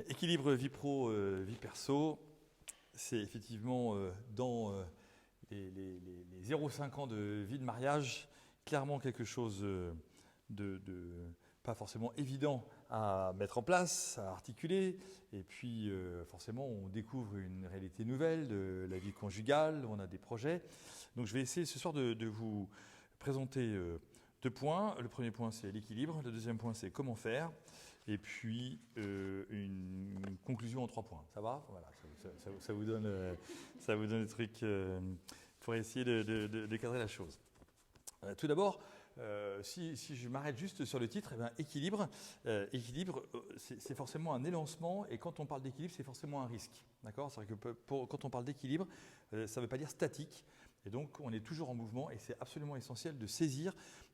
Équilibre vie pro, vie perso, c'est effectivement dans les 0,5 ans de vie de mariage, clairement quelque chose pas forcément évident à mettre en place, à articuler. Et puis forcément, on découvre une réalité nouvelle de la vie conjugale, on a des projets. Donc je vais essayer ce soir de vous présenter deux points. Le premier point, c'est l'équilibre. Le deuxième point, c'est comment faire. Et puis une conclusion en 3 points. Ça va ? Voilà, ça vous donne des trucs pour essayer de cadrer la chose. Tout d'abord, si je m'arrête juste sur le titre, eh bien, équilibre, c'est forcément un élancement, et quand on parle d'équilibre, c'est forcément un risque. D'accord ? C'est-à-dire que quand on parle d'équilibre, ça ne veut pas dire statique, et donc on est toujours en mouvement, et c'est absolument essentiel de saisir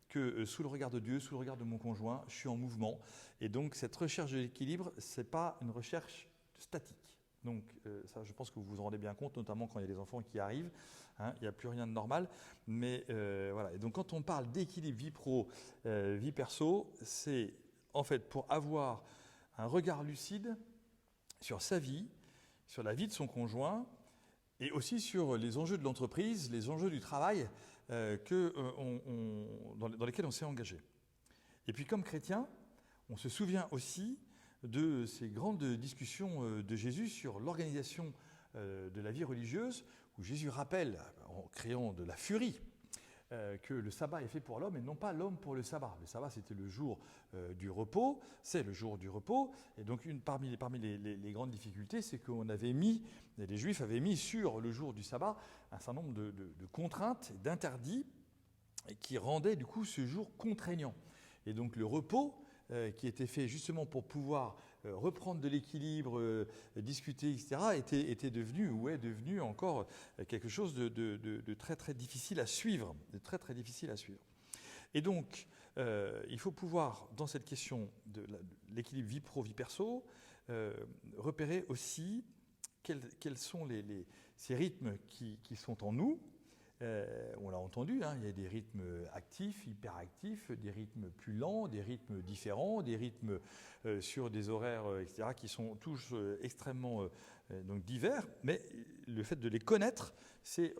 que sous le regard de Dieu, sous le regard de mon conjoint, je suis en mouvement, et donc cette recherche de l'équilibre, ce n'est pas une recherche statique. Donc ça, je pense que vous vous en rendez bien compte, notamment quand il y a des enfants qui arrivent, hein, il n'y a plus rien de normal. Mais voilà. Et donc quand on parle d'équilibre vie pro, vie perso, c'est en fait pour avoir un regard lucide sur sa vie, sur la vie de son conjoint, et aussi sur les enjeux de l'entreprise, les enjeux du travail dans lesquels on s'est engagé. Et puis comme chrétien, on se souvient aussi de ces grandes discussions de Jésus sur l'organisation de la vie religieuse, où Jésus rappelle, en créant de la furie, que le sabbat est fait pour l'homme et non pas l'homme pour le sabbat. Le sabbat, c'était le jour du repos, c'est le jour du repos. Et donc, parmi les grandes difficultés, c'est qu'on avait mis, les Juifs avaient mis sur le jour du sabbat un certain nombre de contraintes, d'interdits, qui rendaient du coup ce jour contraignant. Et donc, le repos, qui était fait justement pour pouvoir reprendre de l'équilibre, discuter, etc., était devenu, ou est devenu encore quelque chose de très très difficile à suivre, Et donc, il faut pouvoir, dans cette question de l'équilibre vie pro, vie perso, repérer aussi quels sont ces rythmes qui sont en nous. On l'a entendu, hein, il y a des rythmes actifs, hyperactifs, des rythmes plus lents, des rythmes différents, des rythmes sur des horaires, etc., qui sont tous extrêmement donc divers. Mais le fait de les connaître, c'est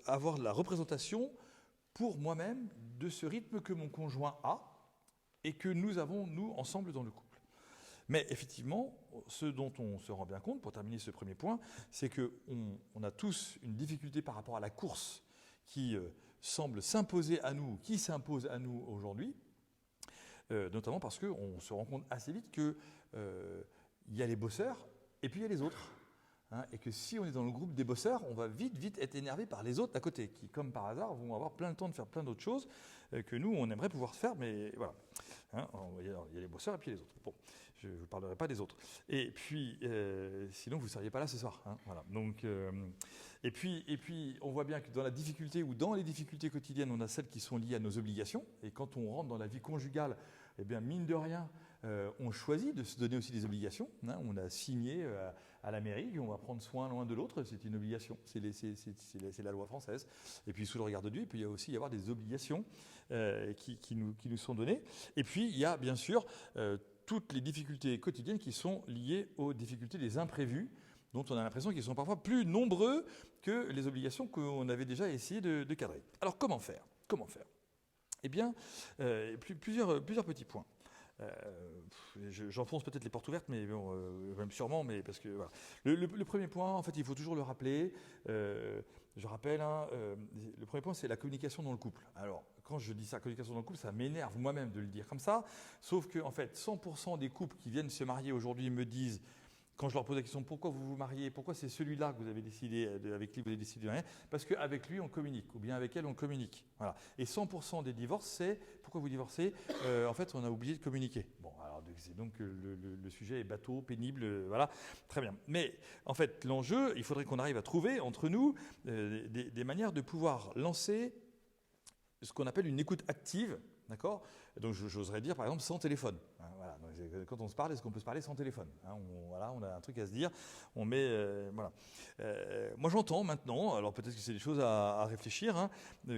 avoir la représentation pour moi-même de ce rythme que mon conjoint a et que nous avons, nous, ensemble dans le couple. Mais effectivement, ce dont on se rend bien compte, pour terminer ce premier point, c'est qu'on a tous une difficulté par rapport à la course qui semble s'imposer à nous, qui s'impose à nous aujourd'hui, notamment parce qu'on se rend compte assez vite qu'il y a les bosseurs et puis il y a les autres. Hein, et que si on est dans le groupe des bosseurs, on va vite être énervé par les autres à côté, qui, comme par hasard, vont avoir plein de temps de faire plein d'autres choses que nous, on aimerait pouvoir faire, mais voilà. Hein, il y a les bosseurs et puis les autres. Bon, je ne vous parlerai pas des autres. Et puis, sinon, vous ne seriez pas là ce soir. Hein, voilà. Donc, et puis, on voit bien que dans la difficulté ou dans les difficultés quotidiennes, on a celles qui sont liées à nos obligations. Et quand on rentre dans la vie conjugale, eh bien, mine de rien, on choisit de se donner aussi des obligations. Hein, on a signé à la mairie, on va prendre soin l'un de l'autre, c'est une obligation, c'est la loi française. Et puis sous le regard de Dieu, il peut y aussi y avoir des obligations qui nous sont données. Et puis il y a bien sûr toutes les difficultés quotidiennes qui sont liées aux difficultés des imprévus, dont on a l'impression qu'ils sont parfois plus nombreux que les obligations qu'on avait déjà essayé de cadrer. Alors comment faire ? Eh bien, plusieurs petits points. J'enfonce peut-être les portes ouvertes, mais bon, même sûrement, mais parce que voilà. Le premier point, en fait, il faut toujours le rappeler. Je rappelle, le premier point, c'est la communication dans le couple. Alors, quand je dis ça, communication dans le couple, ça m'énerve moi-même de le dire comme ça. Sauf que, en fait, 100% des couples qui viennent se marier aujourd'hui me disent, quand je leur pose la question, pourquoi vous vous mariez, pourquoi c'est celui-là que vous avez décidé, avec qui vous avez décidé de rien, parce qu'avec lui on communique, ou bien avec elle on communique. Voilà. Et 100% des divorces, c'est pourquoi vous divorcez, en fait on a oublié de communiquer. Bon, alors c'est donc le sujet est bateau, pénible, voilà, très bien. Mais en fait l'enjeu, il faudrait qu'on arrive à trouver entre nous des manières de pouvoir lancer ce qu'on appelle une écoute active. D'accord ? Donc j'oserais dire par exemple sans téléphone. Hein, voilà. Donc, quand on se parle, est-ce qu'on peut se parler sans téléphone ? Hein, on a un truc à se dire. On met voilà. Moi j'entends maintenant, alors peut-être que c'est des choses à réfléchir, hein,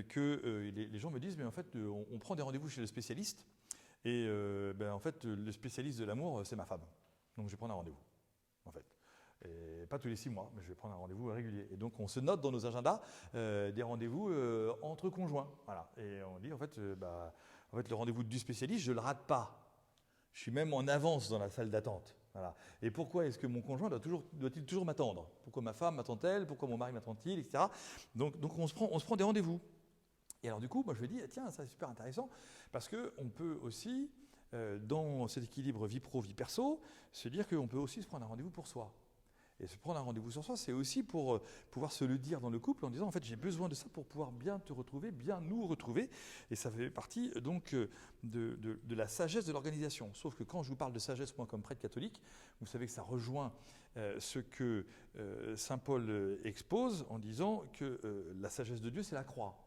que les gens me disent mais en fait on prend des rendez-vous chez le spécialiste et en fait le spécialiste de l'amour c'est ma femme. Donc je vais prendre un rendez-vous, en fait. Et pas tous les 6 mois, mais je vais prendre un rendez-vous régulier. Et donc on se note dans nos agendas des rendez-vous entre conjoints. Voilà. Et on dit en fait, le rendez-vous du spécialiste, je ne le rate pas. Je suis même en avance dans la salle d'attente. Voilà. Et pourquoi est-ce que mon conjoint doit-il toujours m'attendre? Pourquoi ma femme m'attend-elle? Pourquoi mon mari m'attend-il, etc. Donc on se prend des rendez-vous. Et alors du coup, moi je me dis, tiens, ça c'est super intéressant, parce qu'on peut aussi, dans cet équilibre vie pro, vie perso, se dire qu'on peut aussi se prendre un rendez-vous pour soi. Et se prendre un rendez-vous sur soi, c'est aussi pour pouvoir se le dire dans le couple en disant, en fait, j'ai besoin de ça pour pouvoir bien te retrouver, bien nous retrouver. Et ça fait partie donc de la sagesse de l'organisation. Sauf que quand je vous parle de sagesse, moi, comme prêtre catholique, vous savez que ça rejoint ce que saint Paul expose en disant que la sagesse de Dieu, c'est la croix.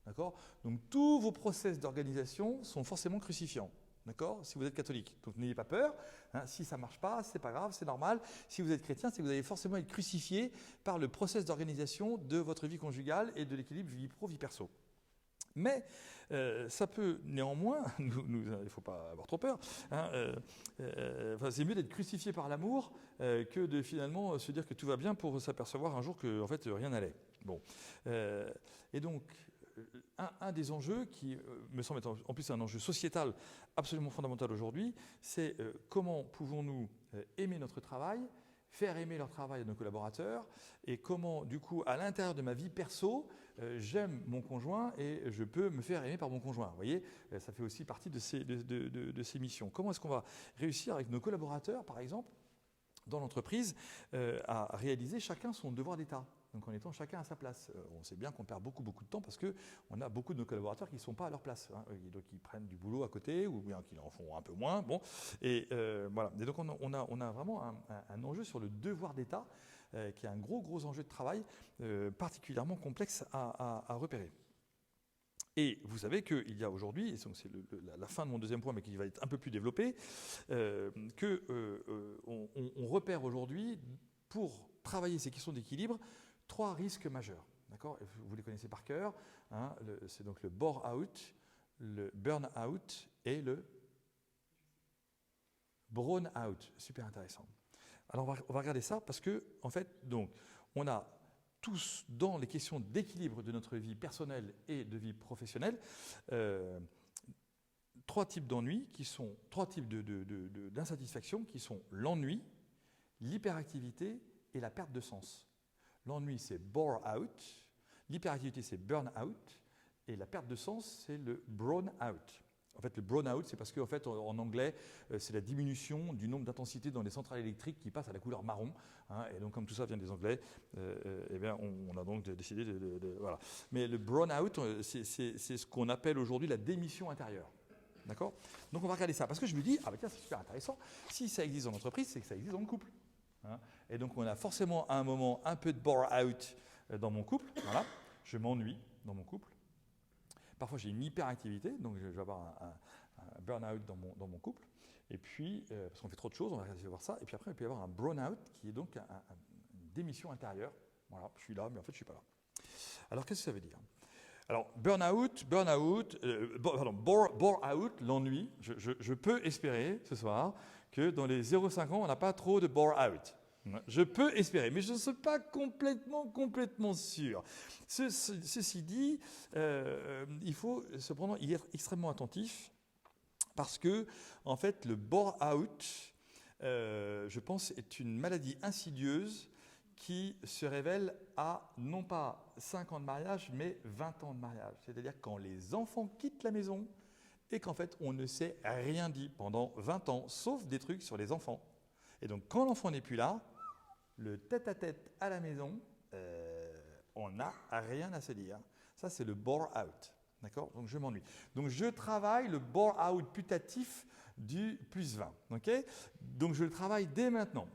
D'accord ? Donc tous vos process d'organisation sont forcément crucifiants. D'accord ? Si vous êtes catholique. Donc n'ayez pas peur. Hein, si ça ne marche pas, c'est pas grave, c'est normal. Si vous êtes chrétien, c'est que vous allez forcément être crucifié par le process d'organisation de votre vie conjugale et de l'équilibre vie pro, vie perso. Mais ça peut néanmoins, il ne faut pas avoir trop peur, hein, c'est mieux d'être crucifié par l'amour que de finalement se dire que tout va bien pour s'apercevoir un jour que en fait, rien n'allait. Bon. Et donc, un des enjeux qui me semble être en plus un enjeu sociétal absolument fondamental aujourd'hui, c'est comment pouvons-nous aimer notre travail, faire aimer leur travail à nos collaborateurs, et comment, du coup, à l'intérieur de ma vie perso, j'aime mon conjoint et je peux me faire aimer par mon conjoint. Vous voyez, ça fait aussi partie de ces missions. Comment est-ce qu'on va réussir avec nos collaborateurs, par exemple, dans l'entreprise, à réaliser chacun son devoir d'État ? Donc en étant chacun à sa place. On sait bien qu'on perd beaucoup de temps parce qu'on a beaucoup de nos collaborateurs qui ne sont pas à leur place. Hein, donc ils prennent du boulot à côté ou bien qu'ils en font un peu moins. Bon. Et voilà. Et donc on a vraiment un enjeu sur le devoir d'État qui est un gros enjeu de travail particulièrement complexe à repérer. Et vous savez qu'il y a aujourd'hui, et c'est la fin de mon deuxième point, mais qui va être un peu plus développé, on repère aujourd'hui, pour travailler ces questions d'équilibre, 3 risques majeurs. D'accord ? Vous les connaissez par cœur. Hein, c'est donc le bore-out, le burn-out et le brown-out. Super intéressant. Alors on va regarder ça parce que, en fait, donc, on a tous, dans les questions d'équilibre de notre vie personnelle et de vie professionnelle, 3 types d'ennuis, 3 types d'insatisfaction qui sont l'ennui, l'hyperactivité et la perte de sens. L'ennui, c'est bore out, l'hyperactivité, c'est burn out, et la perte de sens, c'est le brown out. En fait, le brown out, c'est parce qu'en fait, en anglais, c'est la diminution du nombre d'intensités dans les centrales électriques qui passent à la couleur marron. Hein, et donc, comme tout ça vient des Anglais, eh bien, on a donc décidé voilà. Mais le brown out, c'est ce qu'on appelle aujourd'hui la démission intérieure. D'accord ? Donc, on va regarder ça. Parce que je me dis, ah ben tiens, c'est super intéressant. Si ça existe dans l'entreprise, c'est que ça existe dans le couple. Hein, et donc, on a forcément à un moment un peu de bore-out dans mon couple. Voilà, je m'ennuie dans mon couple. Parfois, j'ai une hyperactivité, donc je vais avoir un burn-out dans mon couple. Et puis, parce qu'on fait trop de choses, on va voir ça. Et puis après, il peut y avoir un brown-out qui est donc une démission intérieure. Voilà, je suis là, mais en fait, je ne suis pas là. Alors, qu'est-ce que ça veut dire ? Alors, bore-out, l'ennui. Je peux espérer ce soir que dans les 0,5 ans, on n'a pas trop de bore-out. Je peux espérer, mais je ne suis pas complètement sûr. Ceci dit, il faut cependant y être extrêmement attentif parce que, en fait, le bore-out, je pense, est une maladie insidieuse qui se révèle à non pas 5 ans de mariage, mais 20 ans de mariage. C'est-à-dire quand les enfants quittent la maison et qu'en fait, on ne s'est rien dit pendant 20 ans, sauf des trucs sur les enfants. Et donc, quand l'enfant n'est plus là, le tête-à-tête à la maison, on n'a rien à se dire. Ça, c'est le bore-out. D'accord ? Donc, je m'ennuie. Donc, je travaille le bore-out putatif du plus 20. Okay ? Donc, je le travaille dès maintenant.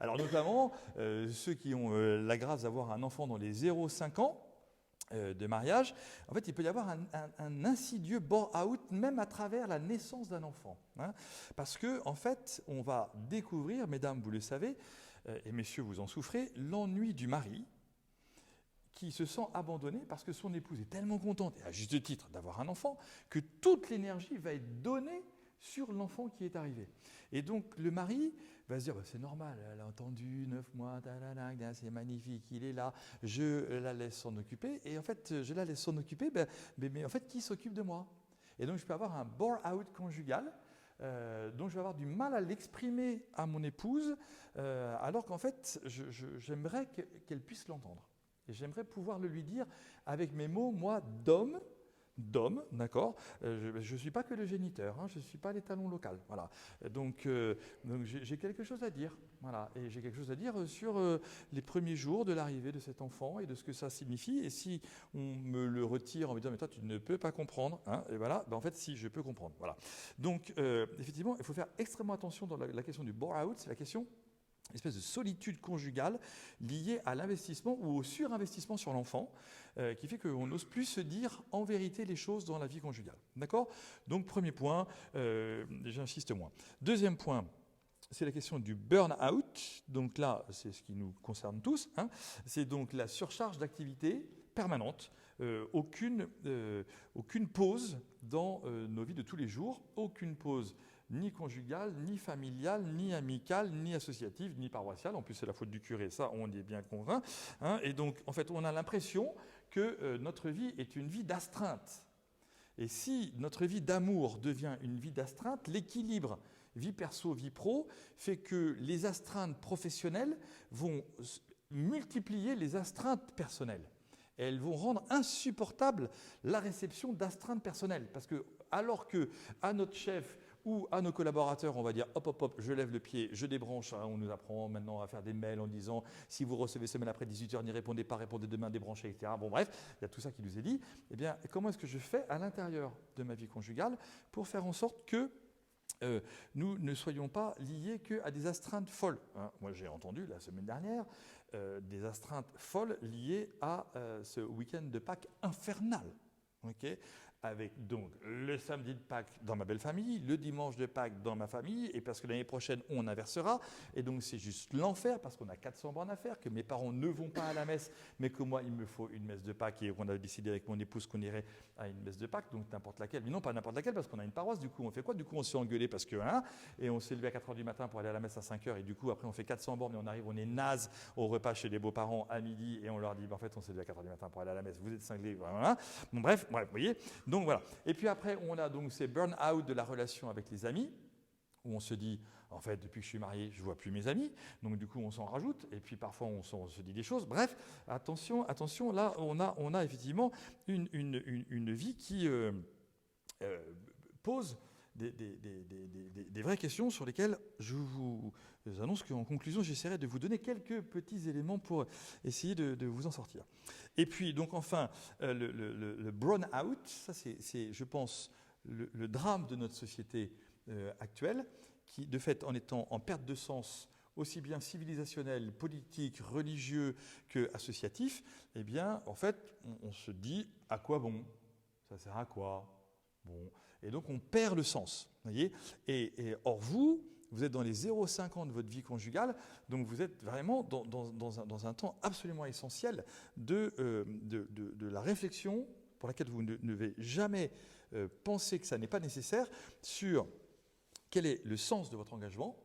Alors, notamment, ceux qui ont la grâce d'avoir un enfant dans les 0,5 ans de mariage, en fait, il peut y avoir un insidieux bore-out même à travers la naissance d'un enfant. Hein, parce que, en fait, on va découvrir, mesdames, vous le savez, et messieurs, vous en souffrez, l'ennui du mari qui se sent abandonné parce que son épouse est tellement contente, et à juste titre, d'avoir un enfant, que toute l'énergie va être donnée sur l'enfant qui est arrivé. Et donc le mari va se dire, c'est normal, elle a entendu 9 mois, c'est magnifique, il est là, je la laisse s'en occuper. Et en fait, je la laisse s'en occuper, mais en fait, qui s'occupe de moi? Et donc je peux avoir un bore-out conjugal, dont je vais avoir du mal à l'exprimer à mon épouse, alors qu'en fait, j'aimerais qu'elle puisse l'entendre. Et j'aimerais pouvoir le lui dire avec mes mots, moi, d'homme, d'accord. Je ne suis pas que le géniteur, je ne suis pas l'étalon local. Voilà. Donc j'ai quelque chose à dire. Voilà. Et j'ai quelque chose à dire sur les premiers jours de l'arrivée de cet enfant et de ce que ça signifie. Et si on me le retire en me disant, mais toi, tu ne peux pas comprendre, et voilà, en fait, si, je peux comprendre. Voilà. Donc, effectivement, il faut faire extrêmement attention dans la question du bore-out, c'est la question une espèce de solitude conjugale liée à l'investissement ou au surinvestissement sur l'enfant, qui fait qu'on n'ose plus se dire en vérité les choses dans la vie conjugale. D'accord ? Donc, premier point, j'insiste moins. Deuxième point, c'est la question du burn-out. Donc là, c'est ce qui nous concerne tous. C'est donc la surcharge d'activité permanente. Aucune pause dans nos vies de tous les jours. Aucune pause ni conjugale, ni familiale, ni amicale, ni associative, ni paroissiale. En plus, c'est la faute du curé, ça, on est bien convainc. Et donc, en fait, on a l'impression que notre vie est une vie d'astreinte. Et si notre vie d'amour devient une vie d'astreinte, l'équilibre vie perso, vie pro fait que les astreintes professionnelles vont multiplier les astreintes personnelles. Et elles vont rendre insupportable la réception d'astreintes personnelles. Parce que, alors que à notre chef ou à nos collaborateurs, on va dire hop, je lève le pied, je débranche. On nous apprend maintenant à faire des mails en disant si vous recevez ce mail après 18h, n'y répondez pas, répondez demain, débranchez, etc. Bon, bref, il y a tout ça qui nous est dit. Eh bien, comment est-ce que je fais à l'intérieur de ma vie conjugale pour faire en sorte que nous ne soyons pas liés qu'à des astreintes folles. Moi, j'ai entendu la semaine dernière des astreintes folles liées à ce week-end de Pâques infernal. Okay, avec donc le samedi de Pâques dans ma belle famille, le dimanche de Pâques dans ma famille, et parce que l'année prochaine, on inversera. Et donc, c'est juste l'enfer, parce qu'on a 400 bornes à faire, que mes parents ne vont pas à la messe, mais que moi, il me faut une messe de Pâques, et qu'on a décidé avec mon épouse qu'on irait à une messe de Pâques, donc n'importe laquelle. Mais non, pas n'importe laquelle, parce qu'on a une paroisse. Du coup, on fait quoi? Du coup, on s'est engueulé parce que, et on s'est levé à 4h du matin pour aller à la messe à 5h, et du coup, après, on fait 400 bornes, et on arrive, on est naze au repas chez les beaux-parents à midi, et on leur dit, en fait, on s'est levé à 4h du matin pour aller à la messe, vous êtes cinglés, voilà. Bon, bref, vous voyez. Donc voilà. Et puis après, on a donc ces burn-out de la relation avec les amis, où on se dit, en fait, depuis que je suis marié, je ne vois plus mes amis, donc du coup, on s'en rajoute, et puis parfois, on se dit des choses. Bref, attention, là, on a effectivement une vie qui pose des vraies questions sur lesquelles je vous annonce qu'en conclusion, j'essaierai de vous donner quelques petits éléments pour essayer de vous en sortir. Et puis, donc enfin, le burn-out, ça c'est, je pense, le drame de notre société actuelle, qui, de fait, en étant en perte de sens, aussi bien civilisationnel, politique, religieux qu'associatif, eh bien, en fait, on se dit, à quoi bon? Ça sert à quoi? Bon. Et donc, on perd le sens. Voyez, et or, vous êtes dans les 0,5 ans de votre vie conjugale, donc vous êtes vraiment dans un temps absolument essentiel de la réflexion, pour laquelle vous ne devez jamais penser que ça n'est pas nécessaire, sur quel est le sens de votre engagement.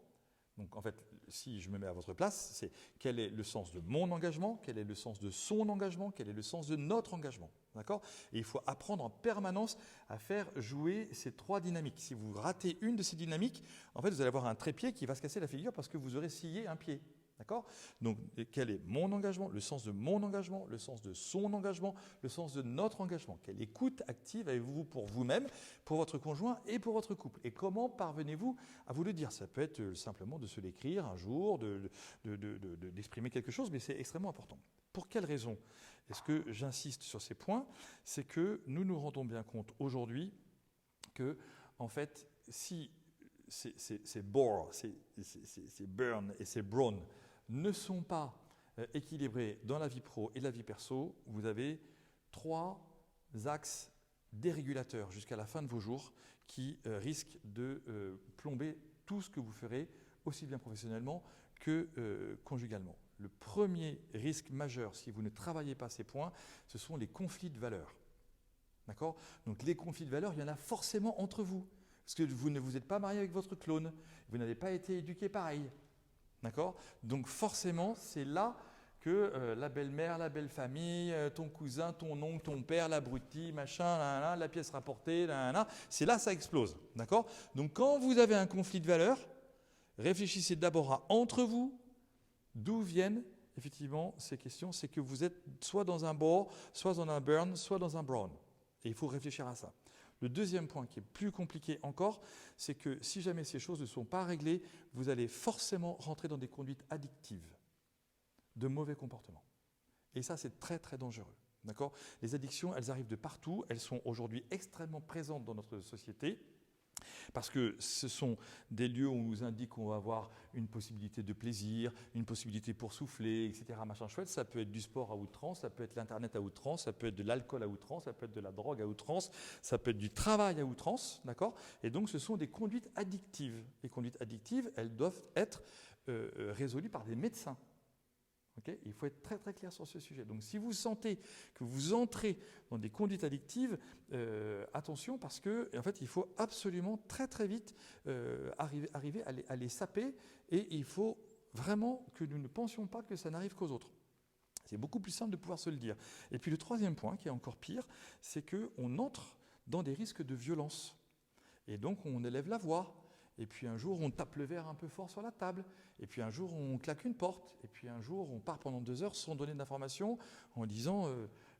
Donc, en fait, si je me mets à votre place, c'est quel est le sens de mon engagement, quel est le sens de son engagement, quel est le sens de notre engagement. D'accord ? Et il faut apprendre en permanence à faire jouer ces trois dynamiques. Si vous ratez une de ces dynamiques, en fait, vous allez avoir un trépied qui va se casser la figure parce que vous aurez scié un pied. D'accord ? Donc, quel est mon engagement, le sens de mon engagement, le sens de son engagement, le sens de notre engagement? Quelle écoute active avez-vous pour vous-même, pour votre conjoint et pour votre couple? Et comment parvenez-vous à vous le dire? Ça peut être simplement de se l'écrire un jour, d'exprimer quelque chose, mais c'est extrêmement important. Pour quelle raison est-ce que j'insiste sur ces points? C'est que nous nous rendons bien compte aujourd'hui que, en fait, si ces bore, ces burn et ces brown ne sont pas équilibrés dans la vie pro et la vie perso, vous avez 3 axes dérégulateurs jusqu'à la fin de vos jours qui risquent de plomber tout ce que vous ferez, aussi bien professionnellement que conjugalement. Le premier risque majeur, si vous ne travaillez pas ces points, ce sont les conflits de valeurs. D'accord ? Donc les conflits de valeurs, il y en a forcément entre vous. Parce que vous ne vous êtes pas marié avec votre clone. Vous n'avez pas été éduqué pareil. D'accord ? Donc forcément, c'est là que la belle-mère, la belle-famille, ton cousin, ton oncle, ton père, l'abruti, machin, la pièce rapportée, c'est là que ça explose. D'accord ? Donc quand vous avez un conflit de valeurs, réfléchissez d'abord à entre vous, d'où viennent effectivement ces questions. C'est que vous êtes soit dans un bore, soit dans un burn, soit dans un brown. Et il faut réfléchir à ça. Le deuxième point qui est plus compliqué encore, c'est que si jamais ces choses ne sont pas réglées, vous allez forcément rentrer dans des conduites addictives, de mauvais comportements. Et ça, c'est très très dangereux. D'accord ? Les addictions, elles arrivent de partout, elles sont aujourd'hui extrêmement présentes dans notre société, parce que ce sont des lieux où on nous indique qu'on va avoir une possibilité de plaisir, une possibilité pour souffler, etc. Machin chouette. Ça peut être du sport à outrance, ça peut être l'internet à outrance, ça peut être de l'alcool à outrance, ça peut être de la drogue à outrance, ça peut être du travail à outrance, d'accord ? Et donc ce sont des conduites addictives. Les conduites addictives, elles doivent être résolues par des médecins. Okay ? Il faut être très très clair sur ce sujet. Donc si vous sentez que vous entrez dans des conduites addictives, attention, parce que en fait, il faut absolument très très vite arriver à les saper, et il faut vraiment que nous ne pensions pas que ça n'arrive qu'aux autres. C'est beaucoup plus simple de pouvoir se le dire. Et puis le troisième point, qui est encore pire, c'est qu'on entre dans des risques de violence. Et donc on élève la voix. Et puis un jour, on tape le verre un peu fort sur la table. Et puis un jour, on claque une porte. Et puis un jour, on part pendant 2 heures sans donner d'informations, en disant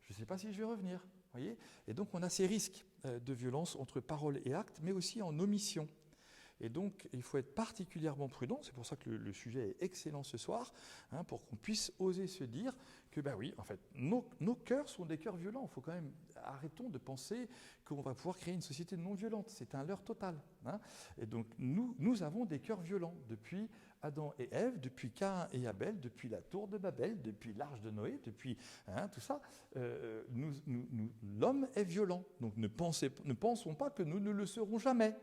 je ne sais pas si je vais revenir. Voyez ? Et donc on a ces risques de violence entre parole et acte, mais aussi en omission. Et donc, il faut être particulièrement prudent. C'est pour ça que le sujet est excellent ce soir, hein, pour qu'on puisse oser se dire que, ben oui, en fait, nos cœurs sont des cœurs violents. Il faut quand même, arrêtons de penser qu'on va pouvoir créer une société non violente. C'est un leurre total. Hein. Et donc, nous avons des cœurs violents depuis Adam et Ève, depuis Caïn et Abel, depuis la tour de Babel, depuis l'arche de Noé, depuis tout ça. L'homme est violent. Donc, ne pensons pas que nous ne le serons jamais.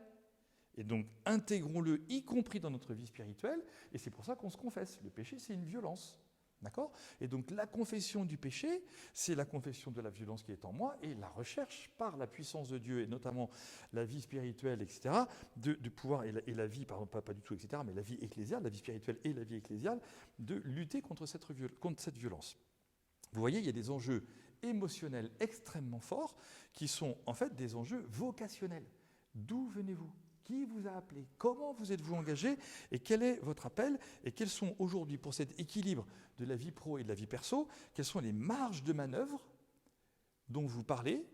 Et donc, intégrons-le, y compris dans notre vie spirituelle, et c'est pour ça qu'on se confesse. Le péché, c'est une violence. D'accord ? Et donc, la confession du péché, c'est la confession de la violence qui est en moi, et la recherche par la puissance de Dieu, et notamment la vie spirituelle, etc., de pouvoir, et la vie, pardon, pas du tout, etc., mais la vie ecclésiale, la vie spirituelle et la vie ecclésiale, de lutter contre cette violence. Vous voyez, il y a des enjeux émotionnels extrêmement forts, qui sont en fait des enjeux vocationnels. D'où venez-vous ? Qui vous a appelé ? Comment vous êtes-vous engagé ? Et quel est votre appel ? Et quels sont aujourd'hui, pour cet équilibre de la vie pro et de la vie perso, quelles sont les marges de manœuvre dont vous parlez ?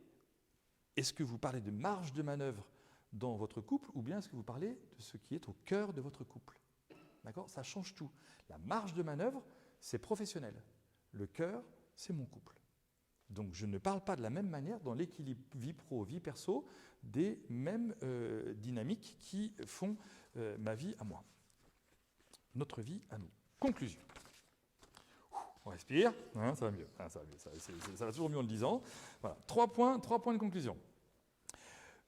Est-ce que vous parlez de marge de manœuvre dans votre couple, ou bien est-ce que vous parlez de ce qui est au cœur de votre couple ? D'accord ? Ça change tout. La marge de manœuvre, c'est professionnel. Le cœur, c'est mon couple. Donc je ne parle pas de la même manière dans l'équilibre vie pro, vie perso, des mêmes dynamiques qui font ma vie à moi. Notre vie à nous. Conclusion. On respire, hein, ça va mieux. Ça va toujours mieux en le disant. Voilà. 3 points de conclusion.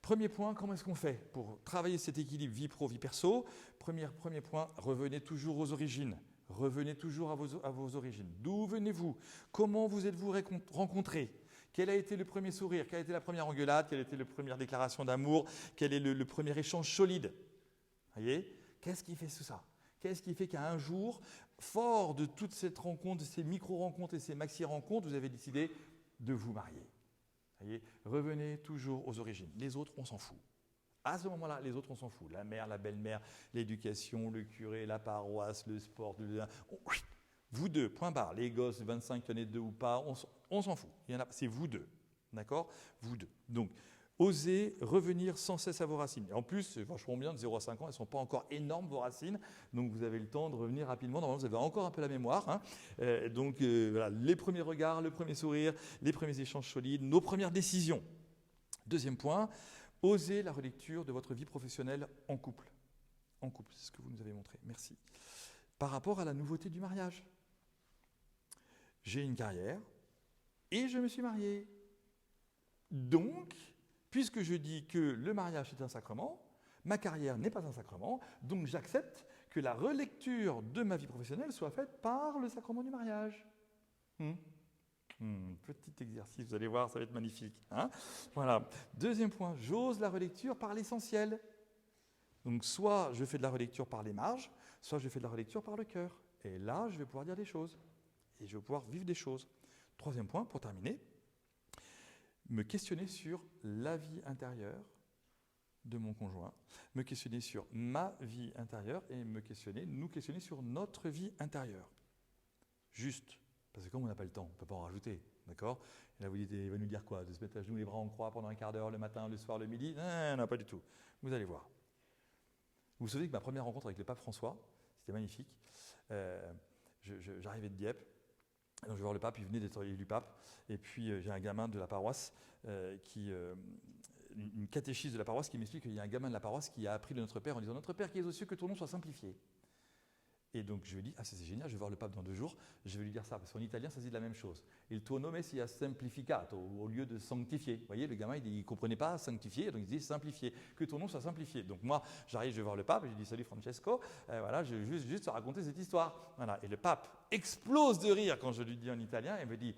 Premier point, comment est-ce qu'on fait pour travailler cet équilibre vie pro, vie perso ? Premier point, revenez toujours aux origines. Revenez toujours à vos origines. D'où venez-vous ? Comment vous êtes-vous rencontrés ? Quel a été le premier sourire ? Quelle a été la première engueulade ? Quelle a été la première déclaration d'amour ? Quel est le premier échange solide ? Voyez ? Qu'est-ce qui fait tout ça ? Qu'est-ce qui fait qu'à un jour, fort de toute cette rencontre, de ces micro-rencontres et ces maxi-rencontres, vous avez décidé de vous marier ? Voyez ? Revenez toujours aux origines. Les autres, on s'en fout. À ce moment-là, les autres, on s'en fout. La mère, la belle-mère, l'éducation, le curé, la paroisse, le sport. Vous deux, point barre. Les gosses, 25, il y en a 2 ou pas, on s'en fout. C'est vous deux. D'accord ? Vous deux. Donc, osez revenir sans cesse à vos racines. Et en plus, c'est vachement bien, de 0 à 5 ans, elles ne sont pas encore énormes, vos racines. Donc, vous avez le temps de revenir rapidement. Normalement, vous avez encore un peu la mémoire. Hein. Voilà, les premiers regards, le premier sourire, les premiers échanges solides, nos premières décisions. Deuxième point, osez la relecture de votre vie professionnelle en couple. En couple, c'est ce que vous nous avez montré. Merci. Par rapport à la nouveauté du mariage. J'ai une carrière et je me suis marié. Donc, puisque je dis que le mariage est un sacrement, ma carrière n'est pas un sacrement, donc j'accepte que la relecture de ma vie professionnelle soit faite par le sacrement du mariage. Petit exercice, vous allez voir, ça va être magnifique. Hein ? Voilà. Deuxième point, j'ose la relecture par l'essentiel. Donc soit je fais de la relecture par les marges, soit je fais de la relecture par le cœur. Et là, je vais pouvoir dire des choses. Et je vais pouvoir vivre des choses. Troisième point, pour terminer, me questionner sur la vie intérieure de mon conjoint, me questionner sur ma vie intérieure et nous questionner sur notre vie intérieure. Juste. Parce que comme on n'a pas le temps, on ne peut pas en rajouter. D'accord ? Et là, vous dites, il va nous dire quoi ? De se mettre à genoux, les bras en croix pendant un quart d'heure, le matin, le soir, le midi ? Non, pas du tout. Vous allez voir. Vous savez que ma première rencontre avec le pape François, c'était magnifique. J'arrivais de Dieppe, donc je vais voir le pape, il venait d'être élu pape, et puis j'ai un gamin de la paroisse, une catéchiste de la paroisse qui m'explique qu'il y a un gamin de la paroisse qui a appris de notre Père en disant « Notre Père qui es aux cieux, que ton nom soit simplifié ». Et donc je lui dis, ça c'est génial, je vais voir le pape dans 2 jours, je vais lui dire ça, parce qu'en italien ça se dit la même chose. Il tuo nome sia semplificato, au lieu de sanctifier. Vous voyez, le gamin il ne comprenait pas sanctifier, donc il dit simplifier, que ton nom soit simplifié. Donc moi j'arrive, je vais voir le pape, et je lui dis salut Francesco, voilà, je vais juste te raconter cette histoire. Voilà. Et le pape explose de rire quand je lui dis en italien, et me dit,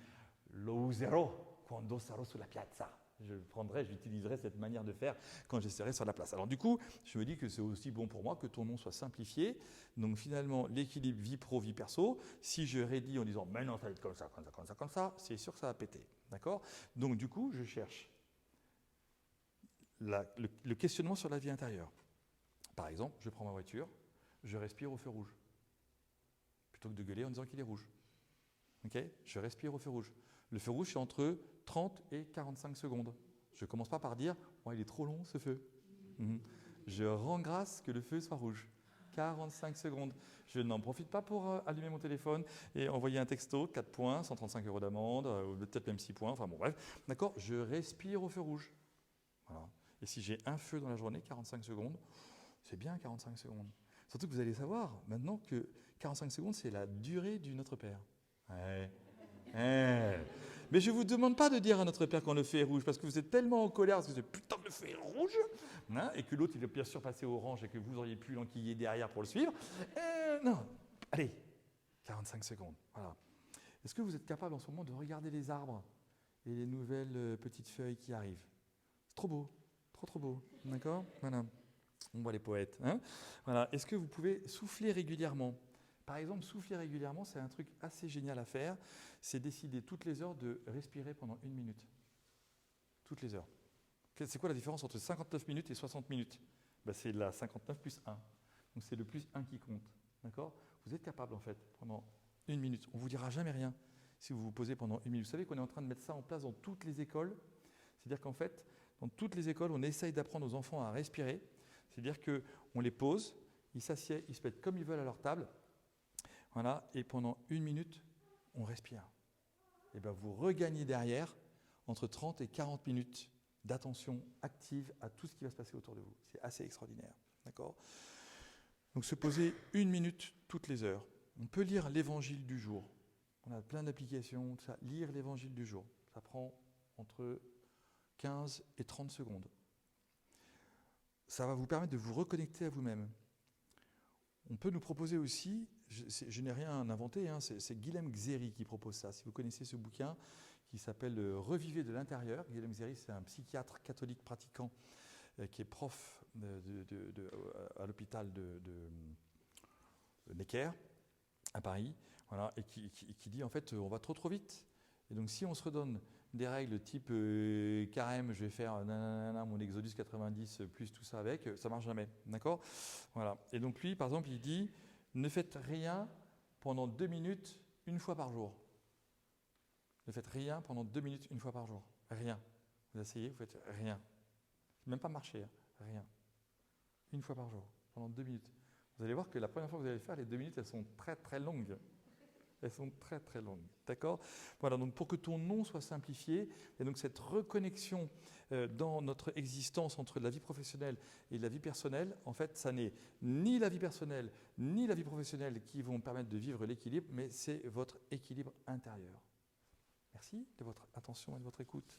lo userò quando sarò sulla piazza. J'utiliserai cette manière de faire quand je serai sur la place. Alors du coup, je me dis que c'est aussi bon pour moi que ton nom soit simplifié. Donc finalement, l'équilibre vie pro, vie perso, si je rédis en disant « mais non, ça va être comme ça, comme ça, comme ça, comme ça », c'est sûr que ça va péter. D'accord ? Donc du coup, je cherche le questionnement sur la vie intérieure. Par exemple, je prends ma voiture, je respire au feu rouge. Plutôt que de gueuler en disant qu'il est rouge. Okay ? Je respire au feu rouge. Le feu rouge, c'est entre 30 et 45 secondes. Je ne commence pas par dire oh, « il est trop long ce feu ». Je rends grâce que le feu soit rouge. 45 secondes. Je n'en profite pas pour allumer mon téléphone et envoyer un texto, 4 points, 135 € d'amende, peut-être même 6 points, enfin bon bref. D'accord ? Je respire au feu rouge. Voilà. Et si j'ai un feu dans la journée, 45 secondes, c'est bien 45 secondes. Surtout que vous allez savoir maintenant que 45 secondes, c'est la durée du Notre Père. Ouais. Mais je ne vous demande pas de dire à notre Père quand le feu est rouge, parce que vous êtes tellement en colère parce que putain le feu est rouge, hein, et que l'autre il est bien sûr passé orange et que vous auriez pu l'enquiller derrière pour le suivre. Non, allez, 45 secondes. Voilà. Est-ce que vous êtes capable en ce moment de regarder les arbres et les nouvelles petites feuilles qui arrivent ? C'est trop beau, trop beau, d'accord ? Voilà. On voit les poètes. Hein, voilà. Est-ce que vous pouvez souffler régulièrement ? Par exemple, souffler régulièrement, c'est un truc assez génial à faire. C'est décider toutes les heures de respirer pendant 1 minute. Toutes les heures. C'est quoi la différence entre 59 minutes et 60 minutes ? C'est la 59 plus 1. Donc c'est le plus 1 qui compte. D'accord ? Vous êtes capable, en fait, pendant 1 minute. On ne vous dira jamais rien si vous vous posez pendant 1 minute. Vous savez qu'on est en train de mettre ça en place dans toutes les écoles. C'est-à-dire qu'en fait, dans toutes les écoles, on essaye d'apprendre aux enfants à respirer. C'est-à-dire qu'on les pose, ils s'assiedent, ils se mettent comme ils veulent à leur table. Voilà, et pendant 1 minute, on respire. Et bien vous regagnez derrière entre 30 et 40 minutes d'attention active à tout ce qui va se passer autour de vous. C'est assez extraordinaire. D'accord ? Donc se poser 1 minute toutes les heures. On peut lire l'évangile du jour. On a plein d'applications, tout ça. Lire l'évangile du jour. Ça prend entre 15 et 30 secondes. Ça va vous permettre de vous reconnecter à vous-même. On peut nous proposer aussi, je n'ai rien inventé, hein, c'est Guilhem Xéry qui propose ça. Si vous connaissez ce bouquin qui s'appelle « Revivez de l'intérieur », Guilhem Xéry, c'est un psychiatre catholique pratiquant qui est prof à l'hôpital de Necker, à Paris, voilà, et qui dit en fait on va trop vite. Et donc si on se redonne des règles type carême, je vais faire nanana, mon Exodus 90 plus tout ça avec, ça marche jamais, d'accord ? Voilà. Et donc lui, par exemple, il dit ne faites rien pendant 2 minutes 1 fois par jour. Ne faites rien pendant 2 minutes 1 fois par jour. Rien. Vous essayez, vous faites rien. Même pas marcher, hein. Rien. 1 fois par jour, pendant 2 minutes. Vous allez voir que la première fois que vous allez le faire, les 2 minutes, elles sont très longues. Elles sont très longues. D'accord ? Voilà, donc pour que ton nom soit simplifié, et donc cette reconnexion dans notre existence entre la vie professionnelle et la vie personnelle, en fait, ça n'est ni la vie personnelle, ni la vie professionnelle qui vont permettre de vivre l'équilibre, mais c'est votre équilibre intérieur. Merci de votre attention et de votre écoute.